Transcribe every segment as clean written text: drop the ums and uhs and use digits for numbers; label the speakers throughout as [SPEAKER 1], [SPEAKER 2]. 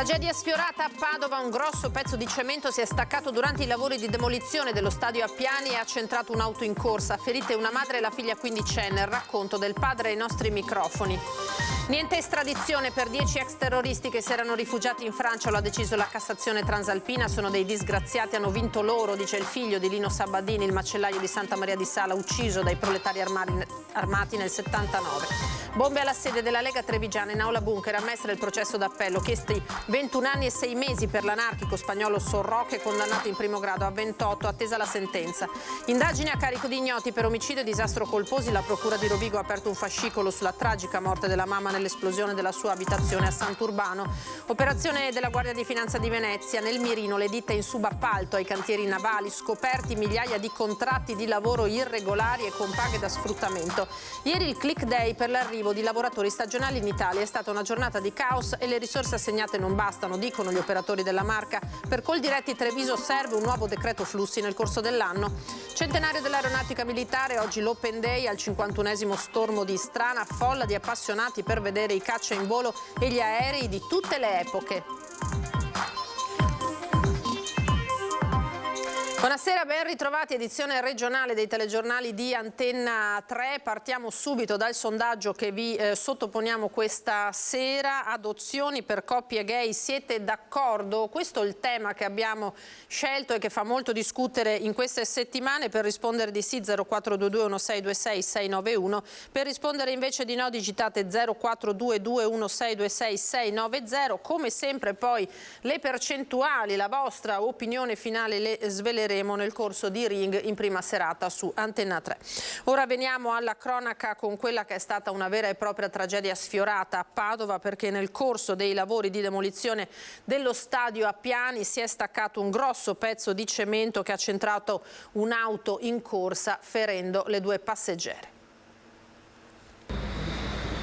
[SPEAKER 1] Tragedia sfiorata a Padova, un grosso pezzo di cemento si è staccato durante i lavori di demolizione dello stadio Appiani e ha centrato un'auto in corsa. Ferite una madre e la figlia quindicenne, il racconto del padre ai nostri microfoni. Niente estradizione per 10 ex terroristi che si erano rifugiati in Francia, lo ha deciso la Cassazione transalpina. Sono dei disgraziati, hanno vinto loro, dice il figlio di Lino Sabbadini, il macellaio di Santa Maria di Sala, ucciso dai proletari armati nel 79. Bombe alla sede della Lega Trevigiana, in aula bunker, a Mestre il processo d'appello, chiesti 21 anni e 6 mesi per l'anarchico spagnolo Sorroche, condannato in primo grado a 28, attesa la sentenza. Indagini a carico di ignoti per omicidio e disastro colposi, la procura di Rovigo ha aperto un fascicolo sulla tragica morte della mamma nell'esplosione della sua abitazione a Sant'Urbano. Operazione della Guardia di Finanza di Venezia, nel mirino le ditte in subappalto ai cantieri navali, scoperti migliaia di contratti di lavoro irregolari e con paghe da sfruttamento. Ieri il click day per l'arrivo di lavoratori stagionali in Italia è stata una giornata di caos e le risorse assegnate non bastano, dicono gli operatori della marca. Per Coldiretti Treviso serve un nuovo decreto flussi nel corso dell'anno. Centenario dell'aeronautica militare, oggi l'Open Day al 51esimo stormo di Strana, folla di appassionati per vedere i caccia in volo e gli aerei di tutte le epoche. Buonasera, ben ritrovati, edizione regionale dei telegiornali di Antenna 3. Partiamo subito dal sondaggio che vi sottoponiamo questa sera. Adozioni per coppie gay, siete d'accordo? Questo è il tema che abbiamo scelto e che fa molto discutere in queste settimane. Per rispondere di sì 0422 1626 691, per rispondere invece di no digitate 0422 1626 690. Come sempre poi le percentuali, la vostra opinione finale le sveleremo nel corso di Ring in prima serata su Antenna 3. Ora veniamo alla cronaca con quella che è stata una vera e propria tragedia sfiorata a Padova, perché nel corso dei lavori di demolizione dello stadio Appiani si è staccato un grosso pezzo di cemento che ha centrato un'auto in corsa, ferendo le due passeggere.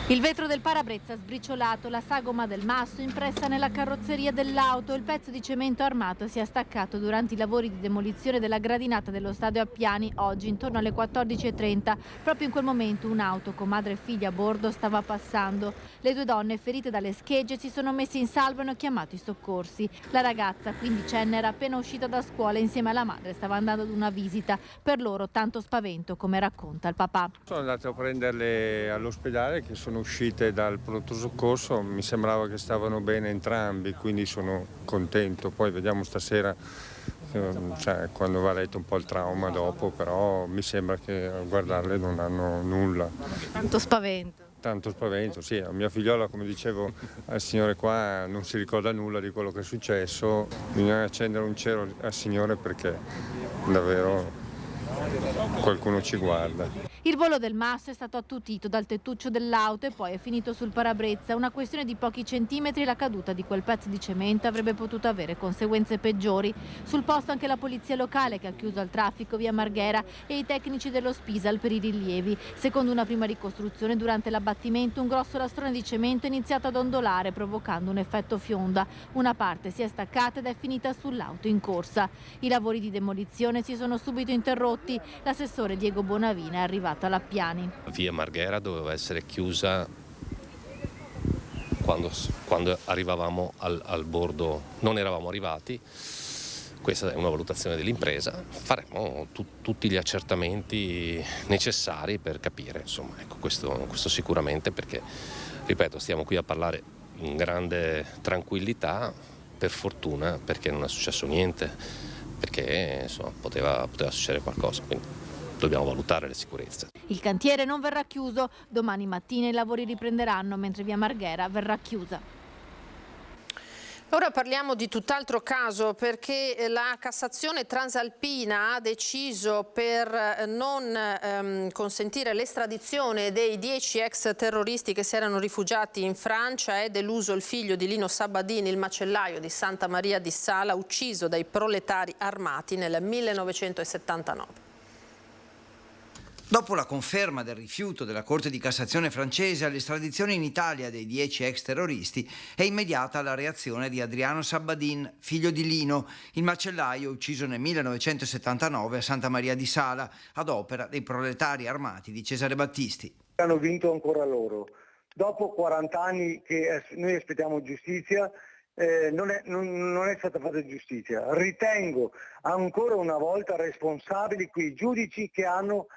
[SPEAKER 2] Il vetro del parabrezza sbriciolato, la sagoma del masso impressa nella carrozzeria dell'auto, il pezzo di cemento armato si è staccato durante i lavori di demolizione della gradinata dello stadio Appiani oggi intorno alle 14:30. Proprio in quel momento un'auto con madre e figlia a bordo stava passando. Le due donne ferite dalle schegge si sono messe in salvo e hanno chiamato i soccorsi. La ragazza, quindicenne, era appena uscita da scuola e insieme alla madre stava andando ad una visita. Per loro tanto spavento, come racconta il papà.
[SPEAKER 3] Sono andato a prenderle all'ospedale, che sono uscite dal pronto soccorso, mi sembrava che stavano bene entrambi, quindi sono contento. Poi vediamo stasera, quando va a letto, un po' il trauma dopo, però mi sembra che a guardarle non hanno nulla.
[SPEAKER 2] Tanto spavento.
[SPEAKER 3] Tanto spavento, sì. La mia figliola, come dicevo al signore qua, non si ricorda nulla di quello che è successo. Bisogna accendere un cero al signore perché davvero qualcuno ci guarda.
[SPEAKER 2] Il volo del masso è stato attutito dal tettuccio dell'auto e poi è finito sul parabrezza. Una questione di pochi centimetri, la caduta di quel pezzo di cemento avrebbe potuto avere conseguenze peggiori. Sul posto anche la polizia locale, che ha chiuso al traffico via Marghera, e i tecnici dello Spisal per i rilievi. Secondo una prima ricostruzione, durante l'abbattimento un grosso lastrone di cemento è iniziato ad ondolare, provocando un effetto fionda. Una parte si è staccata ed è finita sull'auto in corsa. I lavori di demolizione si sono subito interrotti. L'assessore Diego Bonavina è arrivato all'Appiani.
[SPEAKER 4] Via Marghera doveva essere chiusa quando arrivavamo al bordo, non eravamo arrivati. Questa è una valutazione dell'impresa, faremo tutti gli accertamenti necessari per capire, insomma, ecco, questo sicuramente, perché, ripeto, stiamo qui a parlare in grande tranquillità, per fortuna, perché non è successo niente, perché insomma, poteva succedere qualcosa, quindi dobbiamo valutare le sicurezze.
[SPEAKER 2] Il cantiere non verrà chiuso, domani mattina i lavori riprenderanno mentre via Marghera verrà chiusa.
[SPEAKER 1] Ora parliamo di tutt'altro caso, perché la Cassazione transalpina ha deciso, per non consentire l'estradizione dei 10 ex terroristi che si erano rifugiati in Francia, è deluso il figlio di Lino Sabbadini, il macellaio di Santa Maria di Sala, ucciso dai proletari armati nel 1979.
[SPEAKER 5] Dopo la conferma del rifiuto della Corte di Cassazione francese all'estradizione in Italia dei 10 ex terroristi, è immediata la reazione di Adriano Sabbadin, figlio di Lino, il macellaio ucciso nel 1979 a Santa Maria di Sala, ad opera dei proletari armati di Cesare Battisti.
[SPEAKER 6] Hanno vinto ancora loro. Dopo 40 anni che noi aspettiamo giustizia, non è stata fatta giustizia. Ritengo ancora una volta responsabili quei giudici che hanno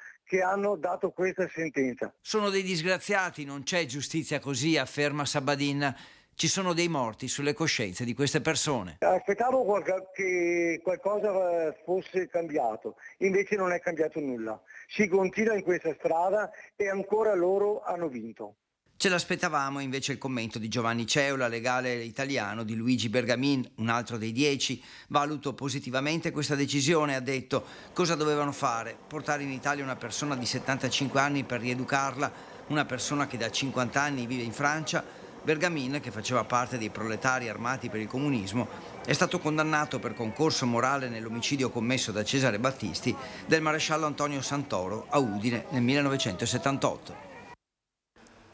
[SPEAKER 6] dato questa sentenza.
[SPEAKER 5] Sono dei disgraziati, non c'è giustizia così, afferma Sabbadin. Ci sono dei morti sulle coscienze di queste persone.
[SPEAKER 6] Aspettavo che qualcosa fosse cambiato, invece non è cambiato nulla. Si continua in questa strada e ancora loro hanno vinto.
[SPEAKER 5] Ce l'aspettavamo invece il commento di Giovanni Ceola, legale italiano di Luigi Bergamin, un altro dei 10. Valuto positivamente questa decisione, ha detto. Cosa dovevano fare? Portare in Italia una persona di 75 anni per rieducarla, una persona che da 50 anni vive in Francia. Bergamin, che faceva parte dei proletari armati per il comunismo, è stato condannato per concorso morale nell'omicidio commesso da Cesare Battisti del maresciallo Antonio Santoro a Udine nel 1978.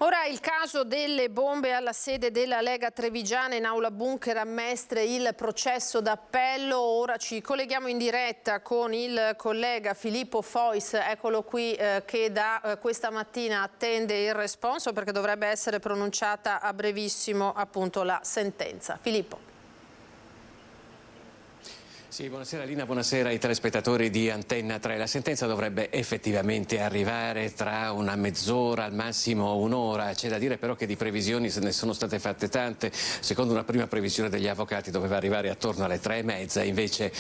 [SPEAKER 1] Ora il caso delle bombe alla sede della Lega Trevigiana in aula bunker a Mestre, il processo d'appello. Ora ci colleghiamo in diretta con il collega Filippo Fois, eccolo qui, che da questa mattina attende il responso perché dovrebbe essere pronunciata a brevissimo appunto la sentenza. Filippo.
[SPEAKER 7] Sì, buonasera Lina, buonasera ai telespettatori di Antenna 3. La sentenza dovrebbe effettivamente arrivare tra una mezz'ora, al massimo un'ora. C'è da dire però che di previsioni se ne sono state fatte tante. Secondo una prima previsione degli avvocati doveva arrivare attorno alle 3:30, invece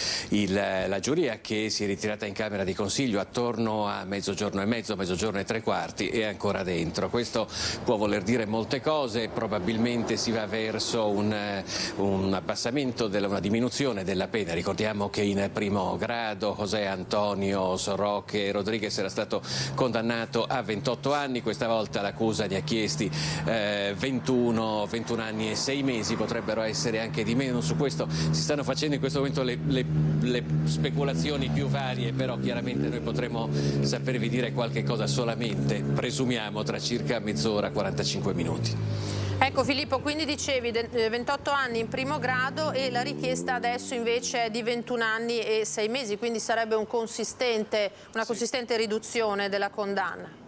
[SPEAKER 7] la giuria, che si è ritirata in Camera di Consiglio attorno a mezzogiorno e mezzo, mezzogiorno e 3/4, è ancora dentro. Questo può voler dire molte cose, probabilmente si va verso un abbassamento, una diminuzione della pena. Ricordiamo che in primo grado José Antonio Sorroque Rodriguez era stato condannato a 28 anni, questa volta l'accusa gli ha chiesti 21 anni e 6 mesi, potrebbero essere anche di meno. Su questo si stanno facendo in questo momento le speculazioni più varie, però chiaramente noi potremo sapervi dire qualche cosa solamente, presumiamo, tra circa mezz'ora, 45 minuti.
[SPEAKER 1] Ecco Filippo, quindi dicevi 28 anni in primo grado e la richiesta adesso invece è di 21 anni e 6 mesi, quindi sarebbe una consistente riduzione della condanna.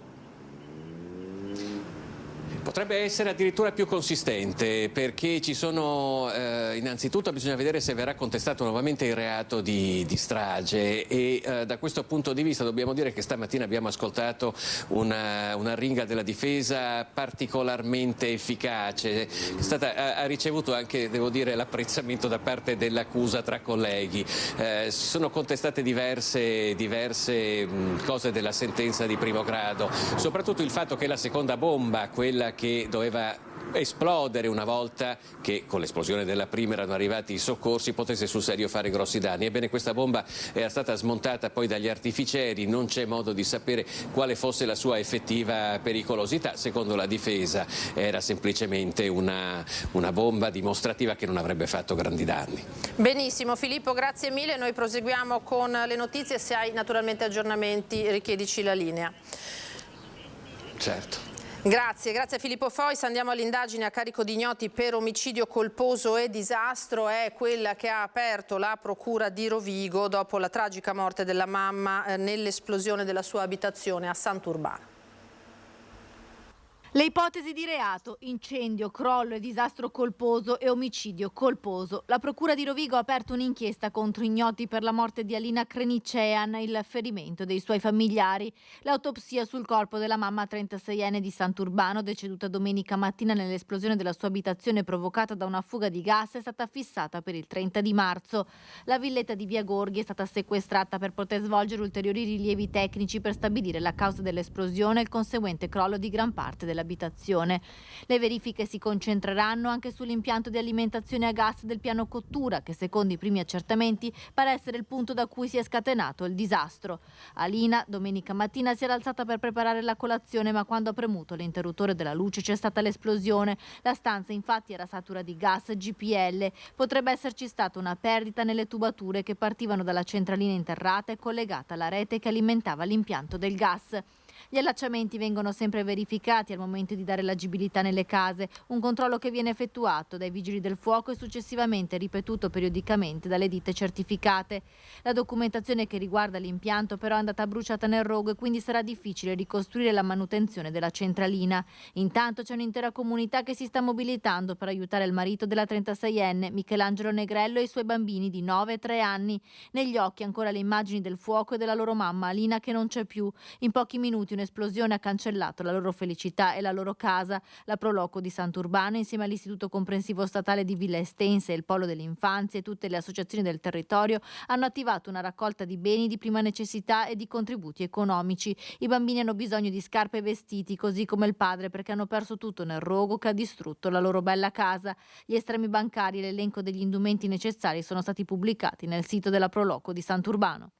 [SPEAKER 7] Potrebbe essere addirittura più consistente, perché ci sono, innanzitutto bisogna vedere se verrà contestato nuovamente il reato di strage e da questo punto di vista dobbiamo dire che stamattina abbiamo ascoltato una ringa della difesa particolarmente efficace, ha ricevuto anche, devo dire, l'apprezzamento da parte dell'accusa tra colleghi. Si sono contestate diverse cose della sentenza di primo grado, soprattutto il fatto che la seconda bomba, quella che doveva esplodere una volta che con l'esplosione della prima erano arrivati i soccorsi, potesse sul serio fare grossi danni. Ebbene, questa bomba era stata smontata poi dagli artificieri, non c'è modo di sapere quale fosse la sua effettiva pericolosità. Secondo la difesa era semplicemente una bomba dimostrativa che non avrebbe fatto grandi danni.
[SPEAKER 1] Benissimo Filippo, grazie mille, noi proseguiamo con le notizie, se hai naturalmente aggiornamenti richiedici la linea.
[SPEAKER 7] Certo.
[SPEAKER 1] Grazie Filippo Fois. Andiamo all'indagine a carico di ignoti per omicidio colposo e disastro. È quella che ha aperto la procura di Rovigo dopo la tragica morte della mamma nell'esplosione della sua abitazione a Sant'Urbano.
[SPEAKER 2] Le ipotesi di reato: incendio, crollo e disastro colposo e omicidio colposo. La procura di Rovigo ha aperto un'inchiesta contro ignoti per la morte di Alina Krenicean e il ferimento dei suoi familiari. L'autopsia sul corpo della mamma 36enne di Sant'Urbano, deceduta domenica mattina nell'esplosione della sua abitazione provocata da una fuga di gas, è stata fissata per il 30 di marzo. La villetta di Via Gorghi è stata sequestrata per poter svolgere ulteriori rilievi tecnici per stabilire la causa dell'esplosione e il conseguente crollo di gran parte dell'abitazione. Le verifiche si concentreranno anche sull'impianto di alimentazione a gas del piano cottura, che secondo i primi accertamenti pare essere il punto da cui si è scatenato il disastro. Alina domenica mattina si era alzata per preparare la colazione, ma quando ha premuto l'interruttore della luce c'è stata l'esplosione. La stanza infatti era satura di gas GPL. Potrebbe esserci stata una perdita nelle tubature che partivano dalla centralina interrata e collegata alla rete che alimentava l'impianto del gas. Gli allacciamenti vengono sempre verificati al momento di dare l'agibilità nelle case, un controllo che viene effettuato dai vigili del fuoco e successivamente ripetuto periodicamente dalle ditte certificate. La documentazione che riguarda l'impianto però è andata bruciata nel rogo e quindi sarà difficile ricostruire la manutenzione della centralina. Intanto c'è un'intera comunità che si sta mobilitando per aiutare il marito della 36enne, Michelangelo Negrello, e i suoi bambini di 9 e 3 anni. Negli occhi ancora le immagini del fuoco e della loro mamma, Alina, che non c'è più. In pochi minuti un'esplosione ha cancellato la loro felicità e la loro casa. La Proloco di Sant'Urbano, insieme all'Istituto Comprensivo Statale di Villa Estense e il Polo dell'Infanzia e tutte le associazioni del territorio hanno attivato una raccolta di beni di prima necessità e di contributi economici. I bambini hanno bisogno di scarpe e vestiti, così come il padre, perché hanno perso tutto nel rogo che ha distrutto la loro bella casa. Gli estremi bancari e l'elenco degli indumenti necessari sono stati pubblicati nel sito della Proloco di Sant'Urbano.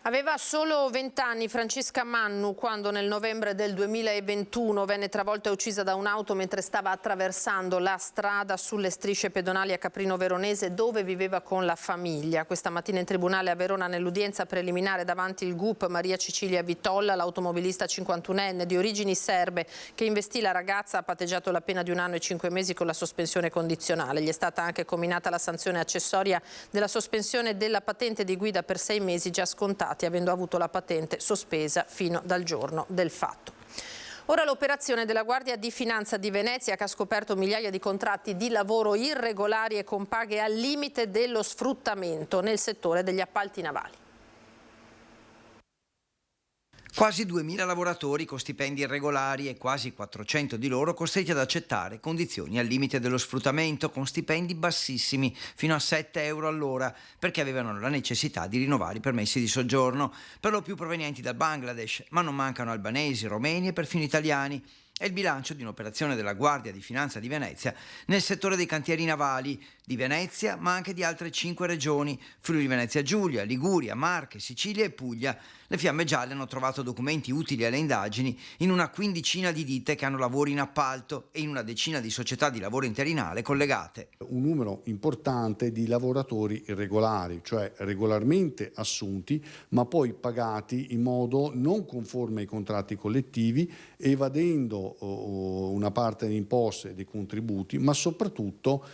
[SPEAKER 1] Aveva solo 20 anni Francesca Mannu quando nel novembre del 2021 venne travolta e uccisa da un'auto mentre stava attraversando la strada sulle strisce pedonali a Caprino Veronese, dove viveva con la famiglia. Questa mattina in tribunale a Verona, nell'udienza preliminare davanti il GUP, Maria Cecilia Vitolla, l'automobilista 51enne di origini serbe che investì la ragazza, ha patteggiato la pena di 1 anno e 5 mesi con la sospensione condizionale. Gli è stata anche comminata la sanzione accessoria della sospensione della patente di guida per 6 mesi già scontati, avendo avuto la patente sospesa fino dal giorno del fatto. Ora l'operazione della Guardia di Finanza di Venezia, che ha scoperto migliaia di contratti di lavoro irregolari e con paghe al limite dello sfruttamento nel settore degli appalti navali.
[SPEAKER 5] Quasi 2.000 lavoratori con stipendi irregolari e quasi 400 di loro costretti ad accettare condizioni al limite dello sfruttamento con stipendi bassissimi, fino a 7 euro all'ora, perché avevano la necessità di rinnovare i permessi di soggiorno, per lo più provenienti dal Bangladesh, ma non mancano albanesi, romeni e perfino italiani. È il bilancio di un'operazione della Guardia di Finanza di Venezia nel settore dei cantieri navali di Venezia, ma anche di altre 5 regioni: Friuli Venezia Giulia, Liguria, Marche, Sicilia e Puglia. Le Fiamme Gialle hanno trovato documenti utili alle indagini in una quindicina di ditte che hanno lavori in appalto e in una decina di società di lavoro interinale collegate.
[SPEAKER 8] Un numero importante di lavoratori irregolari, cioè regolarmente assunti, ma poi pagati in modo non conforme ai contratti collettivi, evadendo una parte delle imposte e dei contributi, ma soprattutto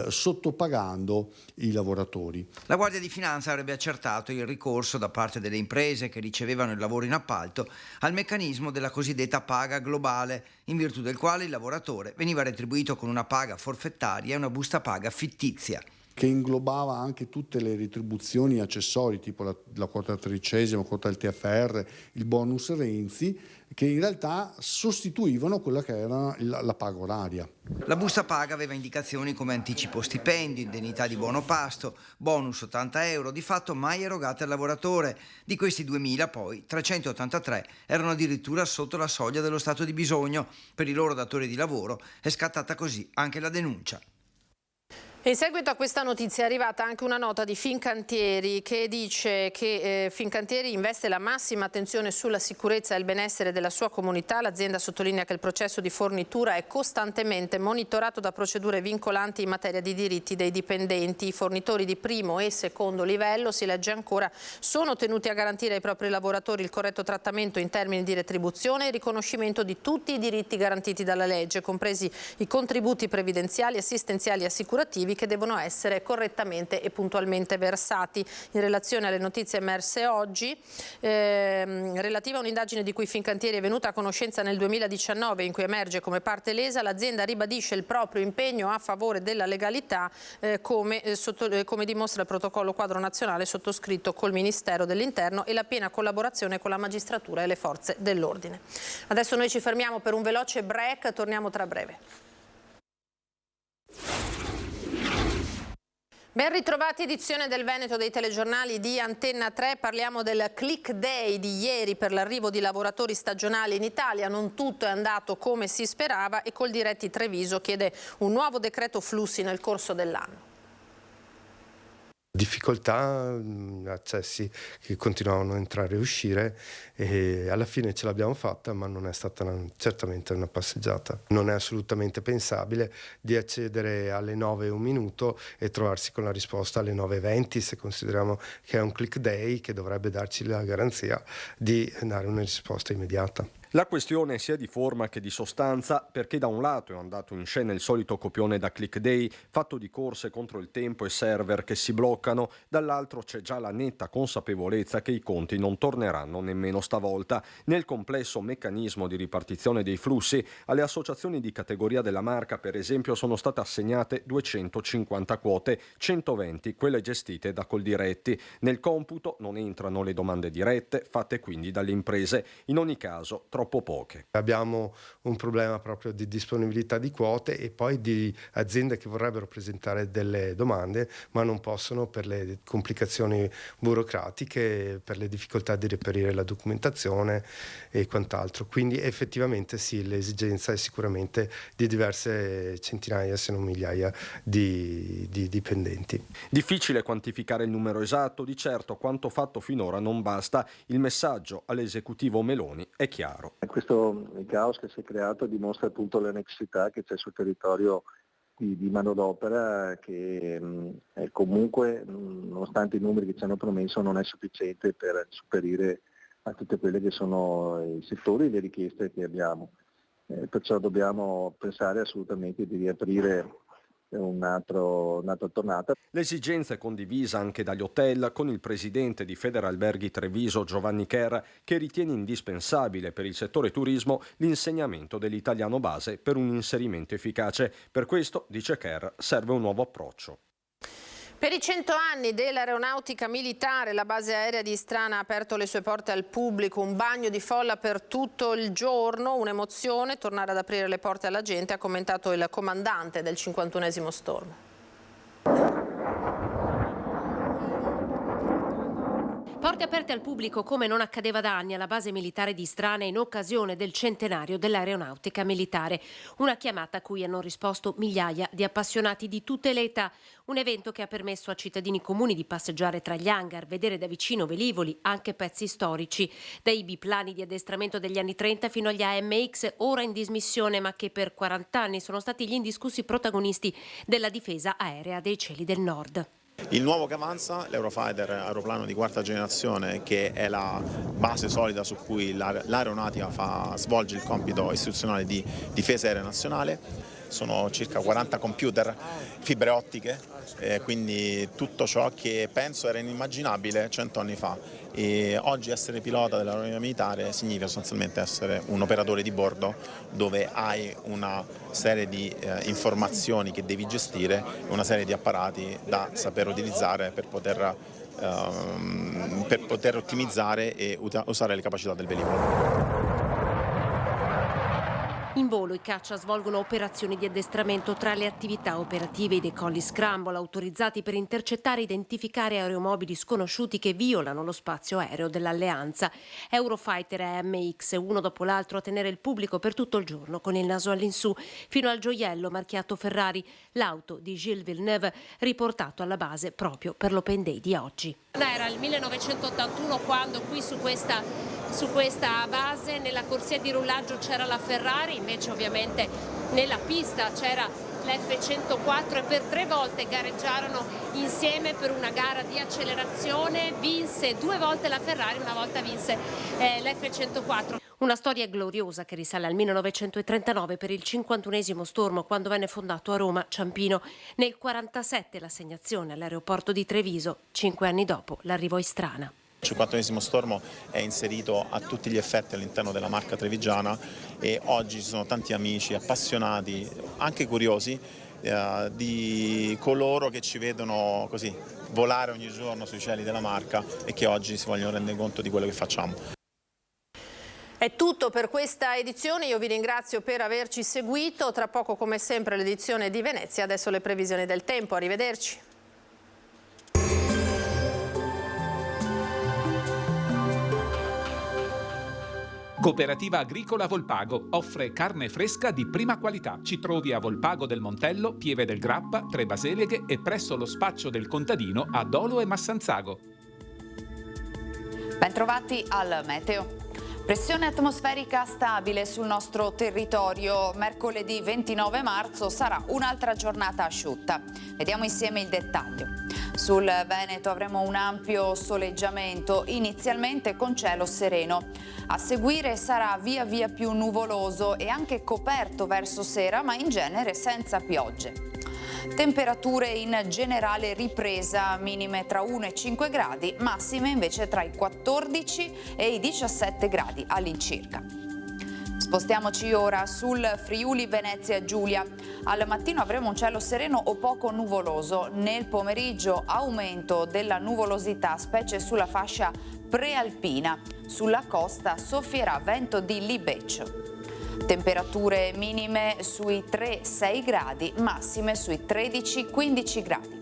[SPEAKER 8] sottopagando i lavoratori.
[SPEAKER 5] La Guardia di Finanza avrebbe accertato il ricorso da parte delle imprese che ricevevano il lavoro in appalto al meccanismo della cosiddetta paga globale, in virtù del quale il lavoratore veniva retribuito con una paga forfettaria e una busta paga fittizia,
[SPEAKER 8] che inglobava anche tutte le retribuzioni accessorie, tipo la quota tredicesima, quota del TFR, il bonus Renzi, che in realtà sostituivano quella che era la paga oraria.
[SPEAKER 5] La busta paga aveva indicazioni come anticipo stipendio, indennità di buono pasto, bonus 80 euro, di fatto mai erogate al lavoratore. Di questi 2.000 poi, 383 erano addirittura sotto la soglia dello stato di bisogno. Per i loro datori di lavoro è scattata così anche la denuncia.
[SPEAKER 1] In seguito a questa notizia è arrivata anche una nota di Fincantieri che dice che Fincantieri investe la massima attenzione sulla sicurezza e il benessere della sua comunità. L'azienda sottolinea che il processo di fornitura è costantemente monitorato da procedure vincolanti in materia di diritti dei dipendenti. I fornitori di primo e secondo livello, si legge ancora, sono tenuti a garantire ai propri lavoratori il corretto trattamento in termini di retribuzione e il riconoscimento di tutti i diritti garantiti dalla legge, compresi i contributi previdenziali, assistenziali e assicurativi, che devono essere correttamente e puntualmente versati. In relazione alle notizie emerse oggi, relativa a un'indagine di cui Fincantieri è venuta a conoscenza nel 2019, in cui emerge come parte lesa, l'azienda ribadisce il proprio impegno a favore della legalità, come dimostra il protocollo quadro nazionale sottoscritto col Ministero dell'Interno e la piena collaborazione con la magistratura e le forze dell'ordine. Adesso noi ci fermiamo per un veloce break, torniamo tra breve. Ben ritrovati, edizione del Veneto dei telegiornali di Antenna 3. Parliamo del click day di ieri per l'arrivo di lavoratori stagionali in Italia. Non tutto è andato come si sperava e Coldiretti Treviso chiede un nuovo decreto flussi nel corso dell'anno.
[SPEAKER 9] Difficoltà, accessi che continuavano a entrare e uscire, e alla fine ce l'abbiamo fatta, ma non è stata certamente una passeggiata. Non è assolutamente pensabile di accedere alle 9:01 e trovarsi con la risposta alle 9:20, se consideriamo che è un click day che dovrebbe darci la garanzia di dare una risposta immediata.
[SPEAKER 10] La questione sia di forma che di sostanza, perché da un lato è andato in scena il solito copione da click day, fatto di corse contro il tempo e server che si bloccano, dall'altro c'è già la netta consapevolezza che i conti non torneranno nemmeno stavolta. Nel complesso meccanismo di ripartizione dei flussi, alle associazioni di categoria della marca, per esempio, sono state assegnate 250 quote, 120 quelle gestite da Coldiretti. Nel computo non entrano le domande dirette, fatte quindi dalle imprese. In ogni caso, troppo poche.
[SPEAKER 9] Abbiamo un problema proprio di disponibilità di quote e poi di aziende che vorrebbero presentare delle domande ma non possono per le complicazioni burocratiche, per le difficoltà di reperire la documentazione e quant'altro. Quindi effettivamente sì, l'esigenza è sicuramente di diverse centinaia se non migliaia di dipendenti.
[SPEAKER 10] Difficile quantificare il numero esatto, di certo quanto fatto finora non basta. Il messaggio all'esecutivo Meloni è chiaro.
[SPEAKER 11] Questo caos che si è creato dimostra appunto la necessità che c'è sul territorio di manodopera che comunque, nonostante i numeri che ci hanno promesso, non è sufficiente per superare a tutte quelle che sono i settori e le richieste che abbiamo. Perciò dobbiamo pensare assolutamente di riaprire un'altra tornata.
[SPEAKER 10] L'esigenza è condivisa anche dagli hotel, con il presidente di Federalberghi Treviso Giovanni Kerr, che ritiene indispensabile per il settore turismo l'insegnamento dell'italiano base per un inserimento efficace. Per questo, dice Kerr, serve un nuovo approccio.
[SPEAKER 1] Per i 100 anni dell'aeronautica militare, la base aerea di Istrana ha aperto le sue porte al pubblico, un bagno di folla per tutto il giorno, un'emozione, tornare ad aprire le porte alla gente, ha commentato il comandante del 51esimo Stormo.
[SPEAKER 12] Porte aperte al pubblico come non accadeva da anni alla base militare di Istrana in occasione del centenario dell'aeronautica militare. Una chiamata a cui hanno risposto migliaia di appassionati di tutte le età. Un evento che ha permesso a cittadini comuni di passeggiare tra gli hangar, vedere da vicino velivoli, anche pezzi storici. Dai biplani di addestramento degli anni 30 fino agli AMX, ora in dismissione, ma che per 40 anni sono stati gli indiscussi protagonisti della difesa aerea dei cieli del nord.
[SPEAKER 13] Il nuovo che avanza, l'Eurofighter, aeroplano di quarta generazione, che è la base solida su cui l'aeronautica svolge il compito istituzionale di difesa aerea nazionale. Sono circa 40 computer, fibre ottiche, quindi tutto ciò che penso era inimmaginabile 100 anni fa. E oggi essere pilota dell'aeronautica militare significa sostanzialmente essere un operatore di bordo dove hai una serie di informazioni che devi gestire, una serie di apparati da saper utilizzare per poter ottimizzare e usare le capacità del velivolo.
[SPEAKER 12] In volo i caccia svolgono operazioni di addestramento. Tra le attività operative i decolli scramble autorizzati per intercettare e identificare aeromobili sconosciuti che violano lo spazio aereo dell'Alleanza. Eurofighter e AMX, uno dopo l'altro a tenere il pubblico per tutto il giorno con il naso all'insù, fino al gioiello marchiato Ferrari, l'auto di Gilles Villeneuve, riportato alla base proprio per l'Open Day di oggi. Era il 1981 quando qui su questa base nella corsia di rullaggio c'era la Ferrari, invece ovviamente nella pista c'era l'F104 e per 3 volte gareggiarono insieme per una gara di accelerazione. Vinse 2 volte la Ferrari, una volta vinse l'F104. Una storia gloriosa che risale al 1939 per il 51esimo Stormo, quando venne fondato a Roma Ciampino. Nel 1947 l'assegnazione all'aeroporto di Treviso, 5 anni dopo l'arrivo a Istrana.
[SPEAKER 13] Il 51esimo Stormo è inserito a tutti gli effetti all'interno della marca trevigiana e oggi ci sono tanti amici appassionati, anche curiosi, di coloro che ci vedono così volare ogni giorno sui cieli della marca e che oggi si vogliono rendere conto di quello che facciamo.
[SPEAKER 1] È tutto per questa edizione, io vi ringrazio per averci seguito, tra poco come sempre l'edizione di Venezia, adesso le previsioni del tempo, arrivederci.
[SPEAKER 14] Cooperativa Agricola Volpago offre carne fresca di prima qualità. Ci trovi a Volpago del Montello, Pieve del Grappa, Tre Baseleghe e presso lo spaccio del contadino a Dolo e Massanzago.
[SPEAKER 15] Bentrovati al meteo. Pressione atmosferica stabile sul nostro territorio. Mercoledì 29 marzo sarà un'altra giornata asciutta. Vediamo insieme il dettaglio. Sul Veneto avremo un ampio soleggiamento, inizialmente con cielo sereno. A seguire sarà via via più nuvoloso e anche coperto verso sera, ma in genere senza piogge. Temperature in generale ripresa, minime tra 1 e 5 gradi, massime invece tra i 14 e i 17 gradi all'incirca. Spostiamoci ora sul Friuli Venezia Giulia. Al mattino avremo un cielo sereno o poco nuvoloso. Nel pomeriggio aumento della nuvolosità, specie sulla fascia prealpina. Sulla costa soffierà vento di libeccio. Temperature minime sui 3-6 gradi, massime sui 13-15 gradi.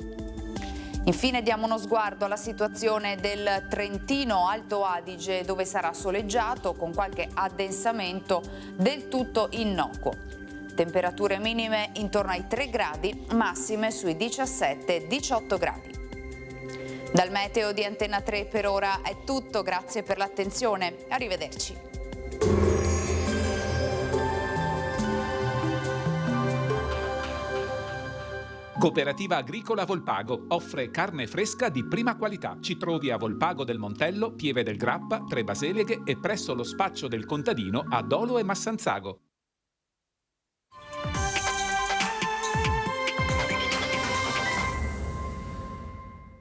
[SPEAKER 15] Infine diamo uno sguardo alla situazione del Trentino Alto Adige, dove sarà soleggiato con qualche addensamento del tutto innocuo. Temperature minime intorno ai 3 gradi, massime sui 17-18 gradi. Dal meteo di Antenna 3 per ora è tutto, grazie per l'attenzione, arrivederci.
[SPEAKER 14] Cooperativa Agricola Volpago offre carne fresca di prima qualità. Ci trovi a Volpago del Montello, Pieve del Grappa, Tre Baseleghe e presso lo spaccio del contadino a Dolo e Massanzago.